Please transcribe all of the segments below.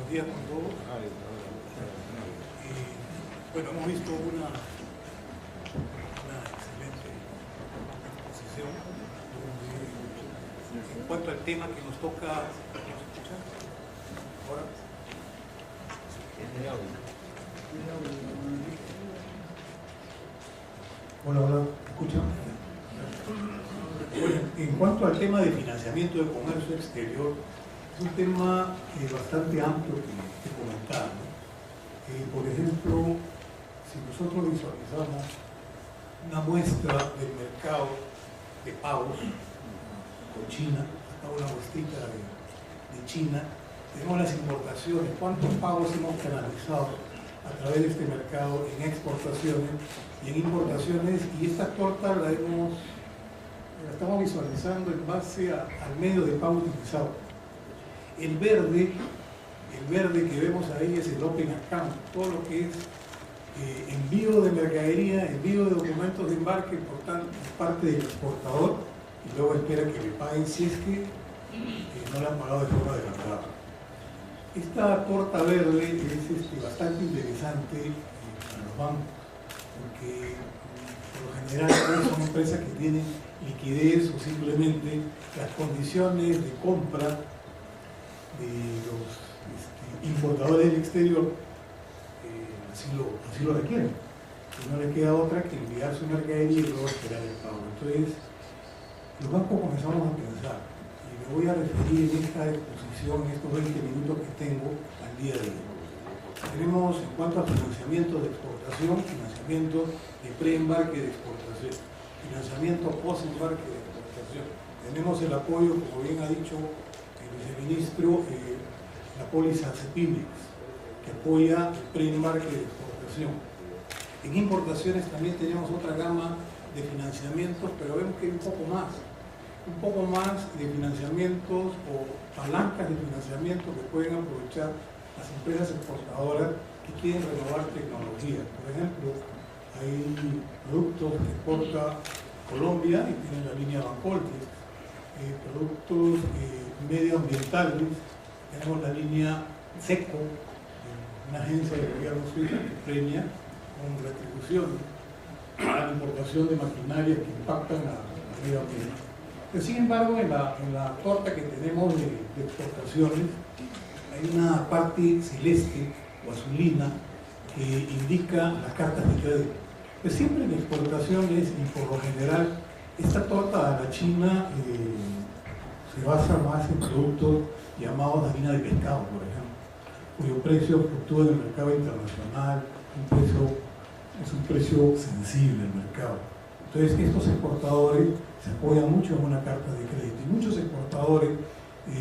buenos días con todos. Bueno, hemos visto una excelente exposición en cuanto al tema que nos toca. ¿Nos escuchan? ¿Ahora? Hola, hola, ¿me escuchan? Bueno, en cuanto al tema de financiamiento de comercio exterior, es un tema bastante amplio que comentar, ¿no? Por ejemplo, si nosotros visualizamos una muestra del mercado de pagos con China, acá una muestrita de China, tenemos las importaciones, cuántos pagos hemos canalizado a través de este mercado en exportaciones y en importaciones, y esta torta la estamos visualizando en base al medio de pago utilizado. El verde que vemos ahí es el Open Account, todo lo que es envío de mercadería, envío de documentos de embarque por parte del exportador, y luego espera que le paguen si es que no le han pagado de forma adelantada. Esta torta verde es bastante interesante para los bancos, porque por lo general son empresas que tienen liquidez o simplemente las condiciones de compra de los importadores del exterior así lo requieren. Y no le queda otra que enviar su mercadería y luego esperar el pago. Entonces, los bancos comenzamos a pensar, y me voy a referir en esta exposición, en estos 20 minutos que tengo al día de hoy. Tenemos en cuanto a financiamiento de exportación, financiamiento de preembarque de exportación, financiamiento post-embarque de exportación. Tenemos el apoyo, como bien ha dicho el viceministro, la póliza CEPIMEX, que apoya el preembarque de exportación. En importaciones también tenemos otra gama de financiamientos, pero vemos que hay un poco más de financiamientos o palancas de financiamiento que pueden aprovechar las empresas exportadoras que quieren renovar tecnología. Por ejemplo, hay productos que exporta Colombia y tienen la línea Bancoltes, productos medioambientales, tenemos la línea SECO, una agencia de gobierno suiza que premia con retribución a la importación de maquinaria que impactan al medio ambiente. Pero sin embargo, en la torta que tenemos de exportaciones, hay una parte celeste o azulina que indica las cartas de crédito. Pues siempre en exportaciones y por lo general, esta torta a la China se basa más en productos llamados harina de pescado, por ejemplo, cuyo precio fluctúa en el mercado internacional, es un precio sensible el mercado. Entonces, estos exportadores se apoyan mucho en una carta de crédito. Y muchos exportadores,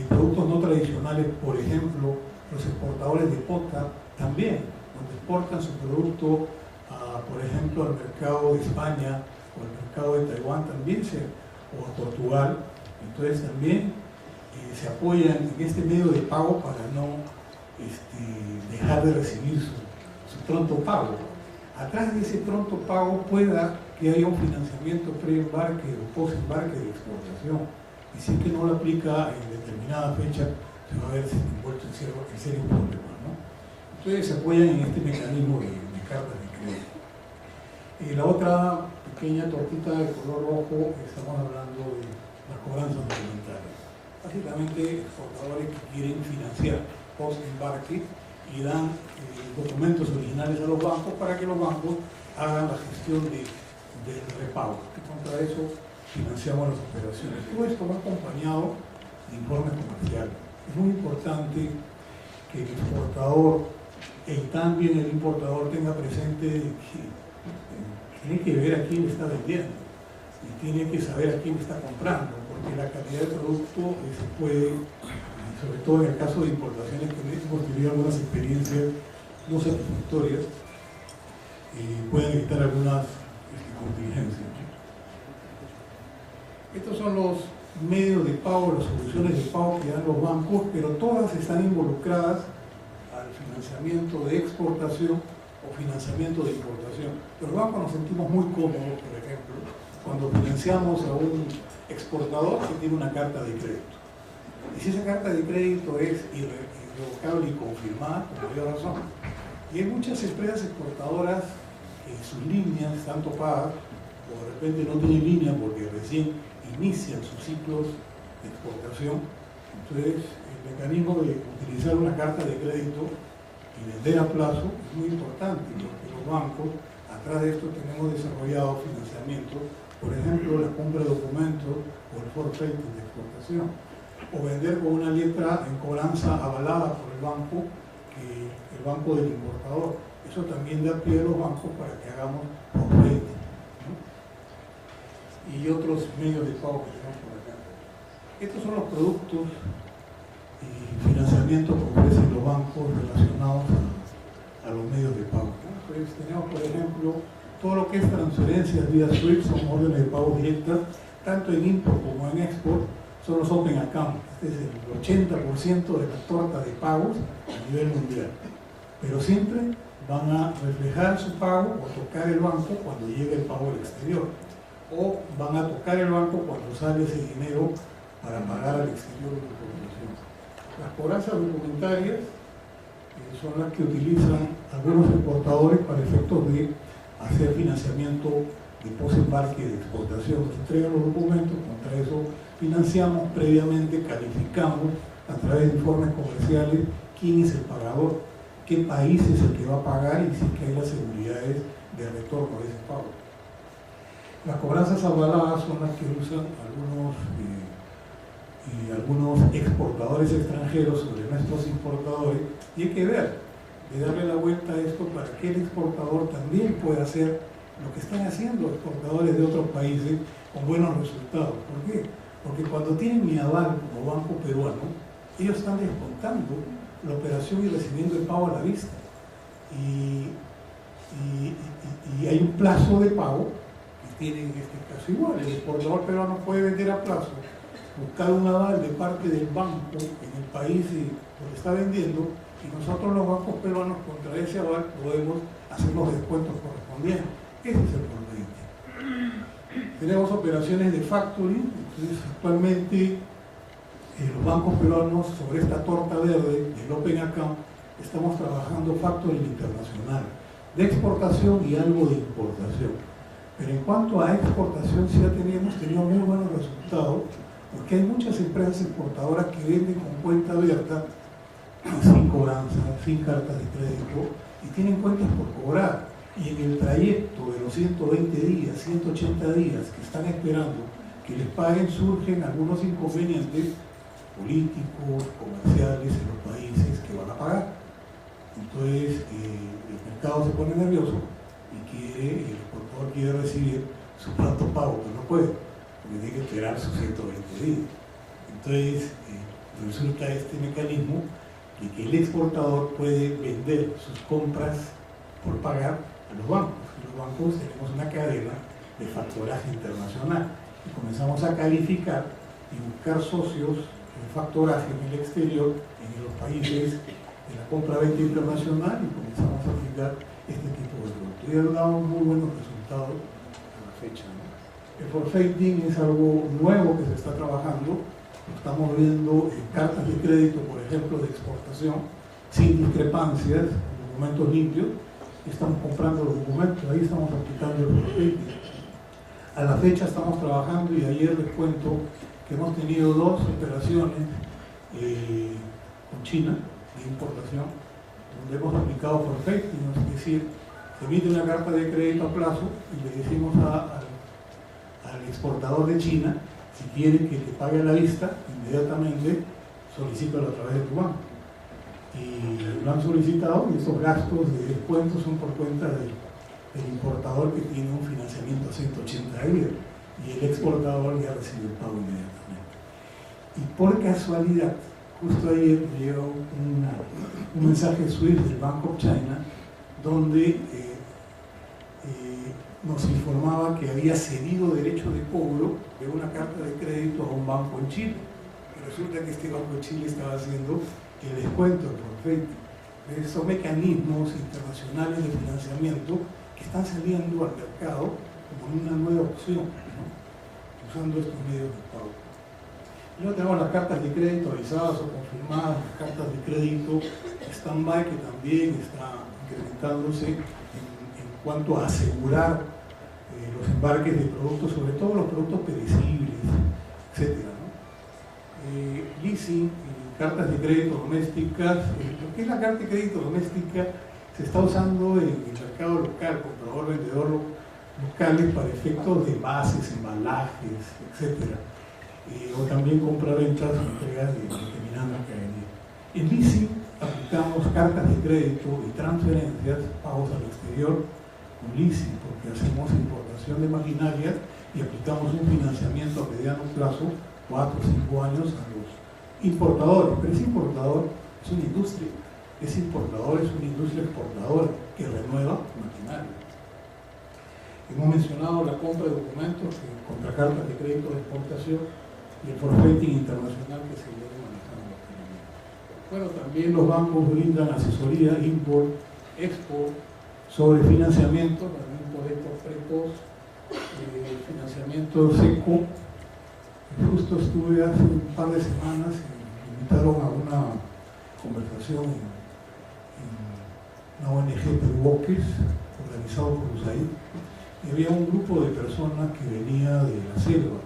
productos no tradicionales, por ejemplo, los exportadores de pota, también, cuando exportan su producto, por ejemplo, al mercado de España o al mercado de Taiwán, o a Portugal, entonces también se apoyan en este medio de pago para no dejar de recibir su pronto pago. Atrás de ese pronto pago pueda que haya un financiamiento pre-embarque o post-embarque de exportación, y si es que no lo aplica en determinada fecha, se va a ver envuelto en serios problemas, ¿no? Entonces se apoyan en este mecanismo de cartas de crédito. La otra pequeña tortita de color rojo, estamos hablando de las cobranzas documentales. Básicamente, exportadores que quieren financiar post-embarque y dan documentos originales a los bancos para que los bancos hagan la gestión del repago. Y contra eso financiamos las operaciones. Todo esto va acompañado de informes comerciales. Es muy importante que el exportador y también el importador tenga presente que tiene que ver a quién está vendiendo y tiene que saber a quién está comprando, porque la calidad del producto se puede, sobre todo en el caso de importaciones que hemos tenido algunas experiencias no satisfactorias, pueden evitar algunas contingencias. Estos son los medios de pago, las soluciones de pago que dan los bancos, pero todas están involucradas al financiamiento de exportación o financiamiento de importación. Los bancos nos sentimos muy cómodos, por ejemplo, cuando financiamos a un exportador que tiene una carta de crédito. Y si esa carta de crédito es irrevocable y confirmada, por mayor razón. Y hay muchas empresas exportadoras que sus líneas están topadas, o de repente no tienen línea porque recién inician sus ciclos de exportación. Entonces, el mecanismo de utilizar una carta de crédito y vender a plazo es muy importante, porque los bancos, atrás de esto tenemos desarrollado financiamiento, por ejemplo, la compra de documentos o el forfaiting de exportación, o vender con una letra en cobranza avalada por el banco, el banco del importador. Eso también da pie a los bancos para que hagamos forfaiting, ¿no? Y otros medios de pago que tenemos por acá. Estos son los productos y financiamiento que ofrecen los bancos relacionados a los medios de pago, ¿no? Entonces tenemos, por ejemplo, todo lo que es transferencias vía SWIFT, son órdenes de pago directas, tanto en import como en export, son los open account. Este es el 80% de la torta de pagos a nivel mundial. Pero siempre van a reflejar su pago o tocar el banco cuando llegue el pago al exterior. O van a tocar el banco cuando sale ese dinero para pagar al exterior de la población. Las cobranzas documentarias son las que utilizan algunos exportadores para efectos de hacer financiamiento de post-embarque de exportación. Se entregan los documentos, contra eso financiamos, previamente calificamos a través de informes comerciales quién es el pagador, qué país es el que va a pagar y si hay las seguridades de retorno de ese pago. Las cobranzas avaladas son las que usan algunos exportadores extranjeros sobre nuestros importadores, y hay que ver, de darle la vuelta a esto para que el exportador también pueda hacer lo que están haciendo exportadores de otros países con buenos resultados. ¿Por qué? Porque cuando tienen mi aval como banco peruano, ellos están descontando la operación y recibiendo el pago a la vista. Y hay un plazo de pago que tiene en este caso igual. El exportador peruano puede vender a plazo, buscar un aval de parte del banco en el país donde está vendiendo, y nosotros los bancos peruanos contra ese aval podemos hacer los descuentos correspondientes. Ese es el problema. Tenemos operaciones de factoring. Entonces, actualmente los bancos peruanos, sobre esta torta verde del Open Account, estamos trabajando factoring internacional de exportación y algo de importación. Pero en cuanto a exportación, sí hemos tenido muy buenos resultados, porque hay muchas empresas exportadoras que venden con cuenta abierta, sin cobranza, sin cartas de crédito, y tienen cuentas por cobrar. Y en el trayecto de los 120 días, 180 días que están esperando que les paguen, surgen algunos inconvenientes políticos, comerciales en los países que van a pagar. Entonces el mercado se pone nervioso y el exportador quiere recibir su pronto pago, pero no puede, porque tiene que esperar sus 120 días. Entonces resulta este mecanismo de que el exportador puede vender sus compras por pagar a los bancos. Los bancos tenemos una cadena de factoraje internacional y comenzamos a calificar y buscar socios en factoraje en el exterior, en los países de la compra-venta internacional, y comenzamos a aplicar este tipo de productos. Y ha dado muy buenos resultados a la fecha, ¿no? El forfaiting es algo nuevo que se está trabajando. Lo estamos viendo en cartas de crédito, por ejemplo, de exportación, sin discrepancias, documentos limpios. Estamos comprando los documentos, ahí estamos aplicando el forfaiting. A la fecha estamos trabajando, y ayer les cuento que hemos tenido 2 operaciones con China de importación, donde hemos aplicado forfaiting, es decir, se emite una carta de crédito a plazo y le decimos al exportador de China, si quiere que te pague a la vista, inmediatamente solicítalo a través de tu banco. Y lo han solicitado, y esos gastos de descuento son por cuenta del importador, que tiene un financiamiento a 180 días, y el exportador ya recibe el pago inmediatamente. Y por casualidad, justo ayer me llegó un mensaje SWIFT del Bank of China, donde nos informaba que había cedido derecho de cobro de una carta de crédito a un banco en Chile. Y resulta que este banco en Chile estaba haciendo el descuento del forfaiting. Son mecanismos internacionales de financiamiento que están saliendo al mercado como una nueva opción, ¿no? Usando estos medios de pago. Luego tenemos las cartas de crédito avisadas o confirmadas, las cartas de crédito stand-by, que también está incrementándose en cuanto a asegurar los embarques de productos, sobre todo los productos perecibles, etc. Leasing y cartas de crédito domésticas. Lo que es la carta de crédito doméstica se está usando en el mercado local, comprador-vendedor locales, para efectos de envases, embalajes, etc. O también compra-ventas o entregas de determinada mercadería. En leasing aplicamos cartas de crédito y transferencias, pagos al exterior con leasing, porque hacemos importación de maquinaria y aplicamos un financiamiento a mediano plazo, 4 o 5 años, a los importadores. Pero ese importador es una industria, ese importador es una industria exportadora que renueva maquinaria. Hemos mencionado la compra de documentos contra cartas de crédito de exportación y el forfaiting internacional que se viene manejando. Bueno, también los bancos brindan asesoría, import, export, sobre financiamiento, también por estos precoz, financiamiento seco. Justo estuve hace un par de semanas y me invitaron a una conversación en una ONG Perú Bosques, organizado por USAID, y había un grupo de personas que venía de la selva.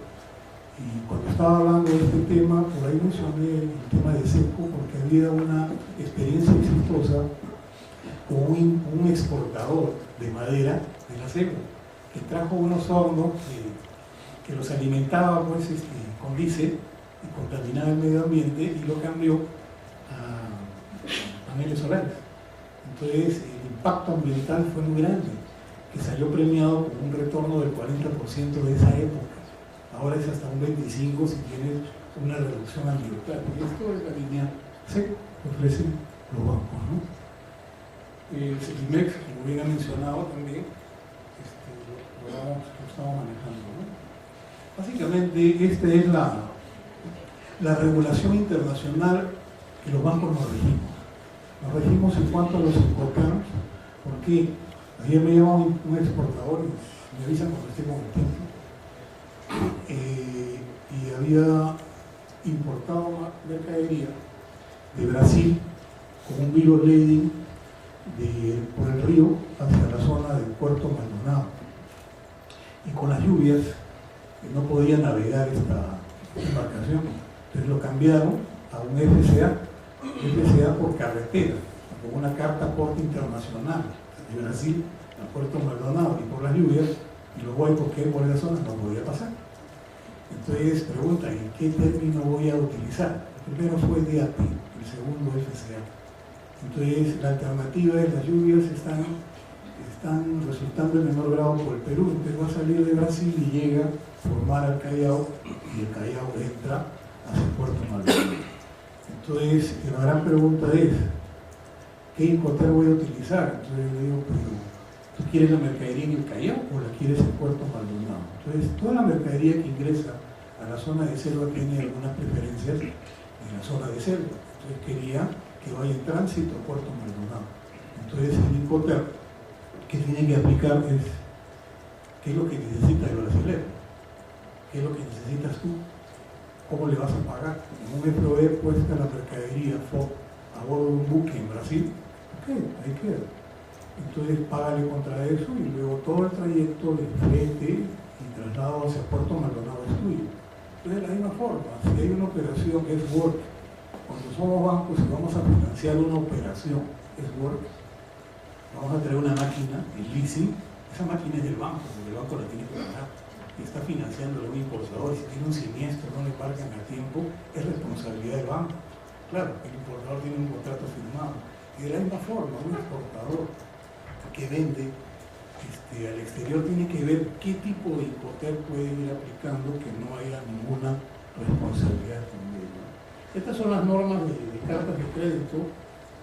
Y cuando estaba hablando de este tema, por ahí mencioné el tema de seco, porque había una experiencia exitosa con un exportador de madera de la selva, que trajo unos hornos que los alimentaba pues, con diésel y contaminaba el medio ambiente, y lo cambió a paneles solares. Entonces el impacto ambiental fue muy grande, que salió premiado con un retorno del 40% de esa época. Ahora es hasta un 25% si tienes una reducción ambiental. Y esto es la línea C que ofrecen los bancos, ¿no? El Celimex, como bien ha mencionado también, lo estamos manejando, ¿no? Básicamente esta es la regulación internacional que los bancos nos regimos. Nos regimos en cuanto a los incorporados, porque ayer me llama un exportador y me avisan cuando esté con el tiempo. Y había importado mercadería de Brasil con un bill of lading por el río hacia la zona del puerto Maldonado, y con las lluvias no podía navegar esta embarcación, entonces lo cambiaron a un FCA por carretera, con una carta aporte internacional de Brasil al puerto Maldonado, y por las lluvias y los huecos que hay por esa zona no podía pasar. Entonces preguntan, ¿en qué término voy a utilizar? El primero fue DAP, el segundo FCA. Entonces la alternativa es las lluvias están resultando en menor grado por el Perú, entonces va a salir de Brasil y llega por mar al Callao, y el Callao entra hacia el puerto Maldonado. Entonces la gran pregunta es, ¿qué incoterm voy a utilizar? Entonces le digo, pero ¿tú quieres la mercadería en el Callao o la quieres en Puerto Maldonado? Entonces, toda la mercadería que ingresa a la zona de selva tiene algunas preferencias en la zona de selva. Entonces, quería que vaya en tránsito a Puerto Maldonado. Entonces, el incoterm que tiene que aplicar es qué es lo que necesita el brasilero, qué es lo que necesitas tú, cómo le vas a pagar. En un FOB puesta la mercadería FOB a bordo de un buque en Brasil, ok, ahí queda. Entonces págale contra eso y luego todo el trayecto de flete y traslado hacia Puerto Maldonado es tuyo. Entonces de la misma forma, si hay una operación que es work, cuando somos bancos y vamos a financiar una operación, es work, vamos a traer una máquina, el leasing, esa máquina es del banco, porque el banco la tiene que pagar y está financiando a un importador. Si tiene un siniestro, no le pagan a tiempo, es responsabilidad del banco. Claro, el importador tiene un contrato firmado. Y de la misma forma, un exportador que vende al exterior tiene que ver qué tipo de incoterm puede ir aplicando, que no haya ninguna responsabilidad con ello. Estas son las normas de cartas de crédito,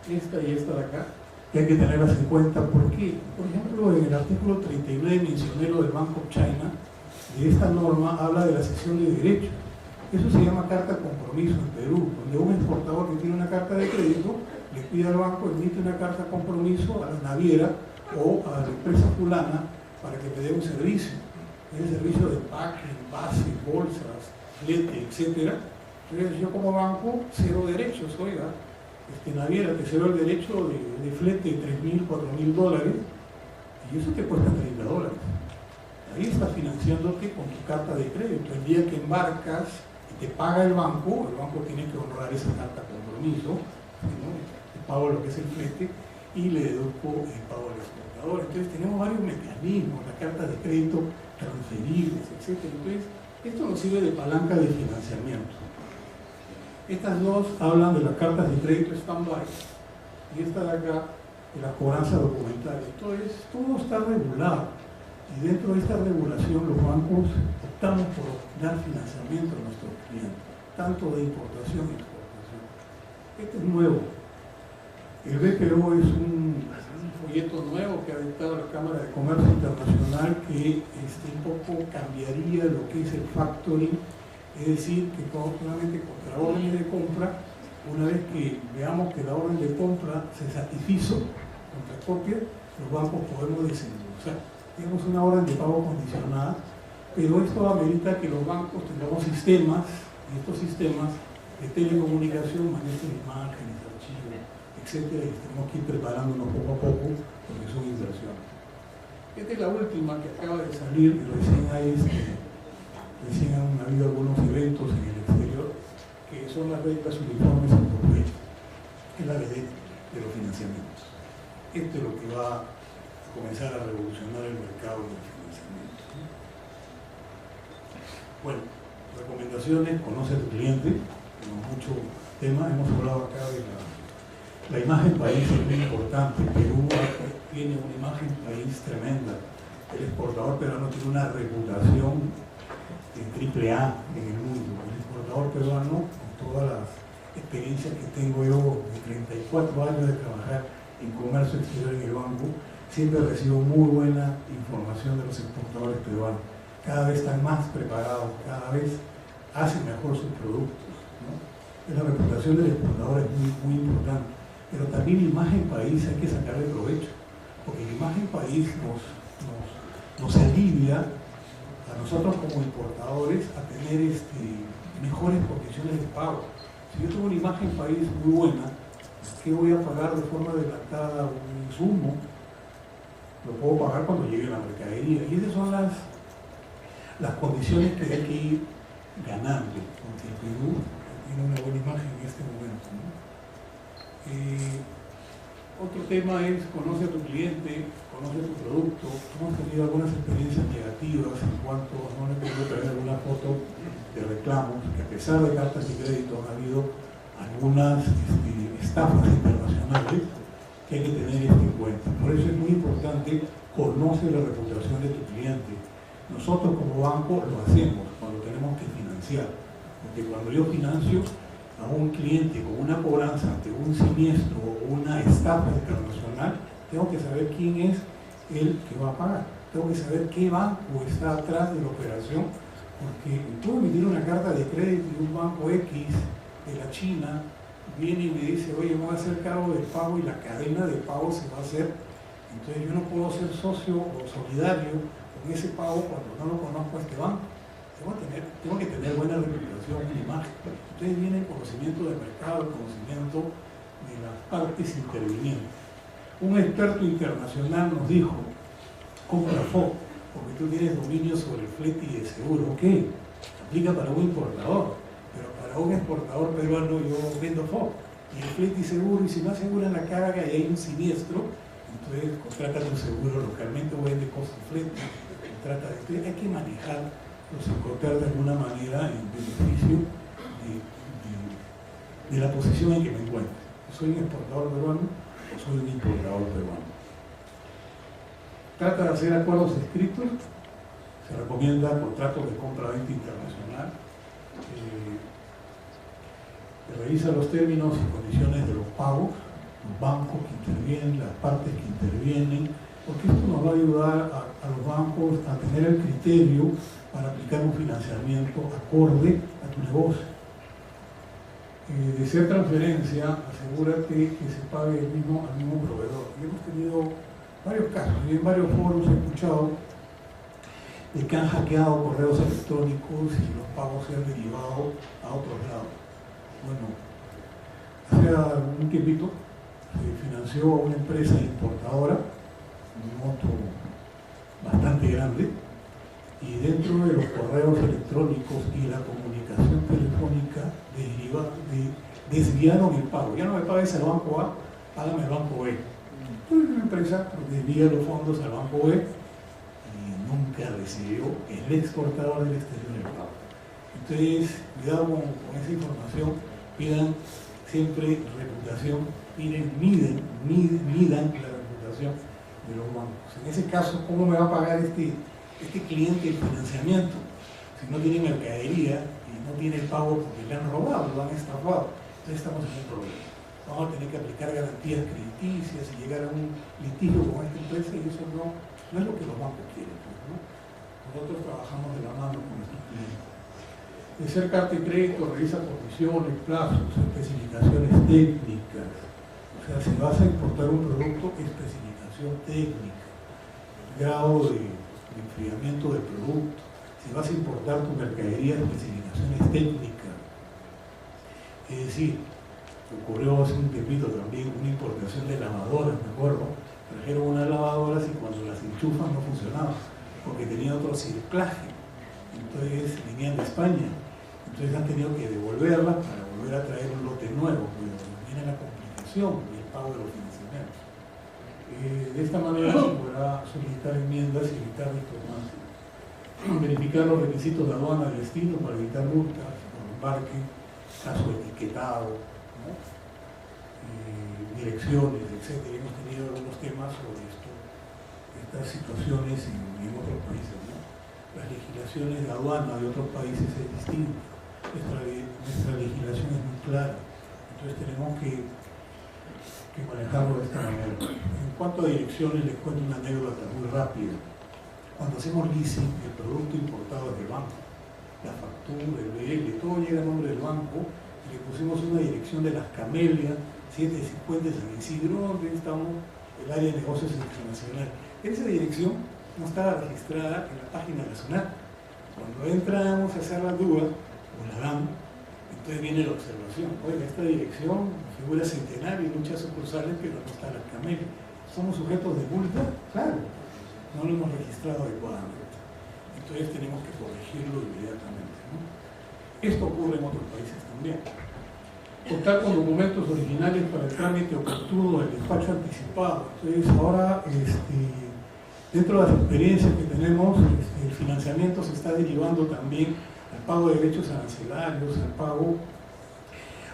esta y esta de acá, que hay que tenerlas en cuenta. Porque, por ejemplo, en el artículo 39 mencioné lo del Bank of China, y esta norma habla de la cesión de derechos. Eso se llama carta compromiso en Perú, donde un exportador que tiene una carta de crédito le pide al banco, emite una carta compromiso a la naviera o a la empresa fulana para que te dé un servicio. El servicio de empaque, envase, bolsas, flete, etc. Entonces yo como banco cedo derechos, oiga, naviera, te cedo el derecho de flete de $3.000, $4.000 y eso te cuesta $30. Ahí estás financiándote con tu carta de crédito. El día que embarcas y te paga el banco tiene que honrar esa carta de compromiso, ¿no? Te pago lo que es el flete y le deduzco el pago al exportador. Entonces tenemos varios mecanismos, las cartas de crédito transferibles, etc. Entonces esto nos sirve de palanca de financiamiento. Estas dos hablan de las cartas de crédito stand-by y esta de acá de la cobranza documentaria. Entonces todo está regulado y dentro de esta regulación los bancos optamos por dar financiamiento a nuestros clientes, tanto de importación y exportación. Este es nuevo. El BPO es un folleto nuevo que ha dictado la Cámara de Comercio Internacional que un poco cambiaría lo que es el factoring, es decir, que solamente contra órdenes de compra, una vez que veamos que la orden de compra se satisfizo contra copia, los bancos podemos desembolsar. Tenemos una orden de pago condicionada, pero esto amerita que los bancos tengamos sistemas, y estos sistemas de telecomunicación manejen imágenes, archivos, etcétera, y tenemos que ir preparándonos poco a poco porque son inversiones. Esta es la última que acaba de salir, y recién han habido algunos eventos en el exterior, que son las reglas uniformes incorporadas, que es la ley de los financiamientos. Esto es lo que va a comenzar a revolucionar el mercado del financiamiento. Bueno, recomendaciones: conoce a tu cliente, tenemos mucho tema, hemos hablado acá de la imagen país, es muy importante. Perú tiene una imagen país tremenda, el exportador peruano tiene una reputación en AAA en el mundo. El exportador peruano, con todas las experiencias que tengo yo de 34 años de trabajar en comercio exterior en el banco, siempre recibo muy buena información de los exportadores peruanos. Cada vez están más preparados, cada vez hacen mejor sus productos, ¿no? La reputación del exportador es muy, muy importante, pero también la imagen país hay que sacarle provecho, porque la imagen país nos alivia a nosotros como importadores a tener mejores condiciones de pago. Si yo tengo una imagen país muy buena, ¿qué voy a pagar de forma adelantada un insumo? Lo puedo pagar cuando llegue la mercadería. Y esas son las condiciones que hay que ir ganando, porque el Perú tiene una buena imagen en este momento, ¿no? Otro tema es: conoce a tu cliente, conoce tu producto. Hemos tenido algunas experiencias negativas en cuanto no le puedo traer alguna foto de reclamos, que a pesar de cartas de crédito han habido algunas estafas internacionales que hay que tener esto en cuenta. Por eso es muy importante: conoce la reputación de tu cliente. Nosotros como banco lo hacemos cuando tenemos que financiar, porque cuando yo financio a un cliente con una cobranza ante un siniestro o una estafa internacional, tengo que saber quién es el que va a pagar, tengo que saber qué banco está atrás de la operación, porque puedo emitir una carta de crédito y un banco X de la China viene y me dice: oye, me voy a hacer cargo del pago y la cadena de pago se va a hacer. Entonces yo no puedo ser socio o solidario con ese pago cuando no lo conozco a este banco. Tengo que tener buena reputación, buena imagen. Entonces viene el conocimiento del mercado, el conocimiento de las partes intervinientes. Un experto internacional nos dijo: compra FOB, porque tú tienes dominio sobre el flete y el seguro. Ok, aplica para un importador, pero para un exportador peruano yo vendo FOB y el flete y seguro, y si no aseguran la carga y hay un siniestro, entonces contrata tu seguro localmente o vende cosas flete. Entonces hay que manejar los encontrar de alguna manera en beneficio de la posición en que me encuentro. ¿Soy un exportador peruano o soy un importador peruano? Trata de hacer acuerdos escritos. Se recomienda contratos de compra-venta internacional. Revisa los términos y condiciones de los pagos, los bancos que intervienen, las partes que intervienen, porque esto nos va a ayudar a los bancos a tener el criterio para aplicar un financiamiento acorde a tu negocio. De ser transferencia, asegúrate que se pague al mismo proveedor. Y hemos tenido varios casos, y en varios foros he escuchado de que han hackeado correos electrónicos y los pagos se han derivado a otros lados. Bueno, hace un tiempito se financió a una empresa importadora, un monto bastante grande, y dentro de los correos electrónicos y la comunicación telefónica desviaron el pago. Ya no me pagues al banco A, págame al banco B. Entonces la empresa desvía los fondos al banco B y nunca recibió el exportador del exterior el pago. Entonces, cuidado con esa información, pidan siempre reputación, midan la reputación de los bancos. En ese caso, ¿cómo me va a pagar este cliente el financiamiento? Si no tiene mercadería y no tiene el pago porque le han robado, lo han estafado, entonces estamos en un problema. Vamos a tener que aplicar garantías crediticias y llegar a un litigio con esta empresa, y eso no es lo que los bancos quieren, ¿no? Nosotros trabajamos de la mano con nuestros clientes. De ser carta de crédito, revisa condiciones, plazos, especificaciones técnicas. O sea, si vas a importar un producto, especificación técnica, grado de enfriamiento del producto. Si vas a importar tu mercadería, especificaciones técnicas. Es decir, ocurrió hace un tiempito también una importación de lavadoras, me acuerdo. Trajeron unas lavadoras y cuando las enchufan no funcionaban, porque tenían otro circlaje. Entonces venían de España. Entonces han tenido que devolverlas para volver a traer un lote nuevo, pero viene la complicación y el pago de los financiamientos. De esta manera se podrá solicitar enmiendas y evitar disturbantes. Verificar los requisitos de aduana de destino para evitar multas por embarque, caso etiquetado, ¿no? Direcciones, etc. Hemos tenido algunos temas sobre estas situaciones en otros países, ¿no? Las legislaciones de aduana de otros países es distinta. Nuestra legislación es muy clara, entonces tenemos que manejarlo de esta manera. En cuanto a direcciones, les cuento una anécdota muy rápida. Cuando hacemos leasing, el producto importado es del banco, la factura, el BL, todo llega a nombre del banco, y le pusimos una dirección de Las Camelias, 750 San Isidro, donde estamos, el área de negocios internacionales. Esa dirección no estaba registrada en la página nacional. Cuando entramos a hacer la duda, o la dan, entonces viene la observación. Oiga, esta dirección figura Centenario y muchas sucursales, pero no está Las Camelias. ¿Somos sujetos de multa? Claro, no lo hemos registrado adecuadamente. Entonces tenemos que corregirlo inmediatamente, ¿no? Esto ocurre en otros países también. Contar con documentos originales para el trámite oportuno del despacho anticipado. Entonces ahora, dentro de las experiencias que tenemos, el financiamiento se está derivando también al pago de derechos arancelarios, al pago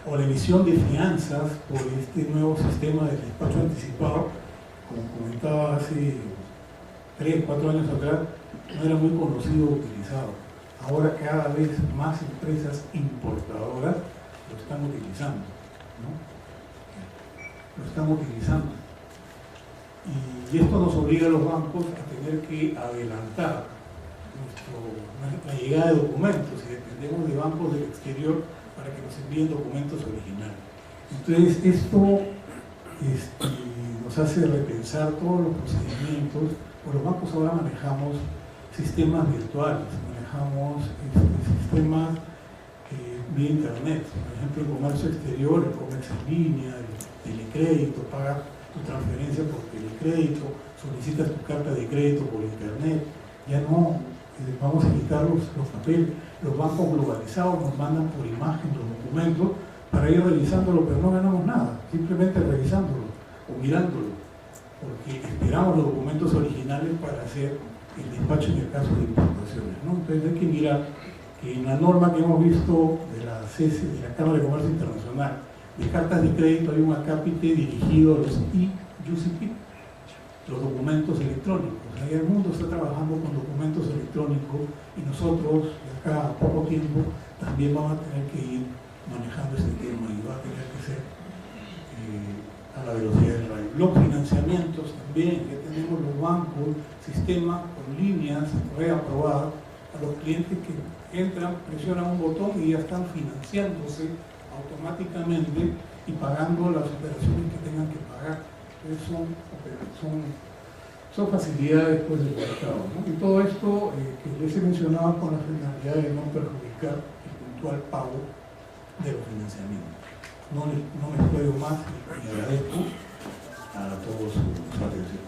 o la emisión de fianzas por este nuevo sistema de despacho anticipado. Como comentaba hace 3 o 4 años atrás, no era muy conocido o utilizado. Ahora cada vez más empresas importadoras lo están utilizando, ¿no? Lo están utilizando. Y esto nos obliga a los bancos a tener que adelantar la llegada de documentos, y dependemos de bancos del exterior para que nos envíen documentos originales. Entonces esto nos hace repensar todos los procedimientos. Por los bancos ahora manejamos sistemas virtuales, manejamos sistemas vía internet. Por ejemplo, el comercio exterior, el comercio en línea, el telecrédito, pagas tu transferencia por telecrédito, solicitas tu carta de crédito por internet. Ya no vamos a quitar los papeles. Los bancos globalizados nos mandan por imagen los documentos para ir revisándolo, pero no ganamos nada, simplemente revisándolo o mirándolo, porque esperamos los documentos originales para hacer el despacho en el caso de importaciones, ¿no? Entonces hay que mirar que en la norma que hemos visto de la CESE, de la Cámara de Comercio Internacional, de cartas de crédito, hay un acápite dirigido a los e-UCP, los documentos electrónicos. Ahí el mundo está trabajando con documentos electrónicos y nosotros, de acá a poco tiempo, también vamos a tener que ir manejando este tema y va a tener que ser a la velocidad del rayo. Los financiamientos también, ya tenemos los bancos, sistemas con líneas reaprobadas a los clientes que entran, presionan un botón y ya están financiándose automáticamente y pagando las operaciones que tengan que pagar. Entonces son facilidades pues, del mercado, ¿no? Y todo esto que les he mencionado con la finalidad de no perjudicar el puntual pago de los financiamientos. No me explayo más y agradezco a todos su atención.